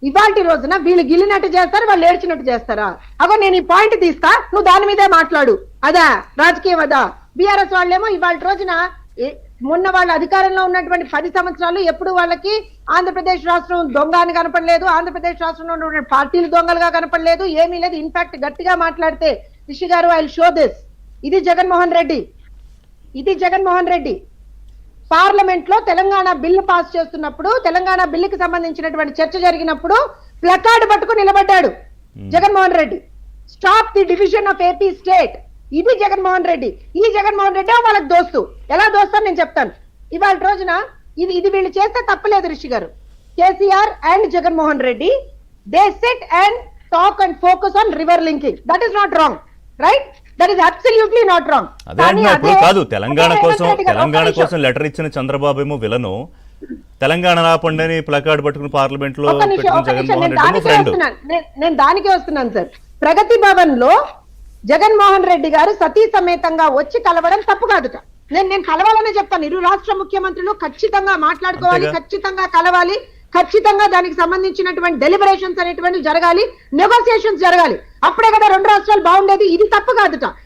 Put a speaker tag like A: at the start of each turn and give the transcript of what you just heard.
A: ఇవాల్టి రోజున వీళ్ళు గిల్లినట్టు చేస్తారు, వాళ్ళు ఏడ్చినట్టు చేస్తారా? అగో నేను ఈ పాయింట్ తీస్తా, నువ్వు దాని మీదే మాట్లాడు. అదా రాజకీయం? అదా? బీఆర్ఎస్ వాళ్ళేమో ఇవాళ రోజున మొన్న వాళ్ళ అధికారంలో ఉన్నటువంటి 10 సంవత్సరాలు ఎప్పుడు వాళ్ళకి ఆంధ్రప్రదేశ్ రాష్ట్రం దొంగ అని కనపడలేదు, ఆంధ్రప్రదేశ్ రాష్ట్రంలో ఉన్నటువంటి పార్టీలు దొంగలుగా కనపడలేదు, ఏమీ లేదు. ఇన్ఫాక్ట్ గట్టిగా మాట్లాడితే రిషి గారు, ఐ విల్ షో దిస్, ఇది జగన్మోహన్ రెడ్డి, ఇది జగన్మోహన్ రెడ్డి. పార్లమెంట్ లో తెలంగాణ బిల్లు పాస్ చేస్తున్నప్పుడు, తెలంగాణ బిల్లుకి సంబంధించినటువంటి చర్చ జరిగినప్పుడు ప్లకార్డు పట్టుకుని నిలబడ్డాడు Jaganmohan Reddy. Stop the division of AP state. ఇది జగన్మోహన్ రెడ్డి. ఈ జగన్మోహన్ రెడ్డి వాళ్ళకి దోస్తు. ఎలా దోస్తా నేను చెప్తాను. ఇవాళ రోజున ఇది వీళ్ళు చేస్తే తప్పలేదు రిషి గారు. KCR and Jaganmohan Reddy, they SIT and talk and focus on river linking. That is not wrong, right? That is absolutely not wrong.
B: కాదు, తెలంగాణ కోసం లెటర్ ఇచ్చిన చంద్రబాబు ఏమో విలను, తెలంగాణ రాపండి అని ప్లకార్డ్ పట్టుకుని పార్లమెంట్ లో
A: నేను దానికే వస్తున్నాను సార్. ప్రగతి భవన్ లో జగన్మోహన్ రెడ్డి గారు సతీ సమేతంగా వచ్చి కలవడం తప్పు కాదుట. నేను కలవాలనే చెప్తాను. ఇరు రాష్ట్ర ముఖ్యమంత్రులు ఖచ్చితంగా మాట్లాడుకోవాలి, ఖచ్చితంగా కలవాలి, ఖచ్చితంగా దానికి సంబంధించినటువంటి డెలిబరేషన్స్ అనేటువంటి జరగాలి, నెగోసియేషన్స్ జరగాలి. అప్పుడే కదా రెండు రాష్ట్రాలు బాగుండేది. ఇది తప్పు కాదుట.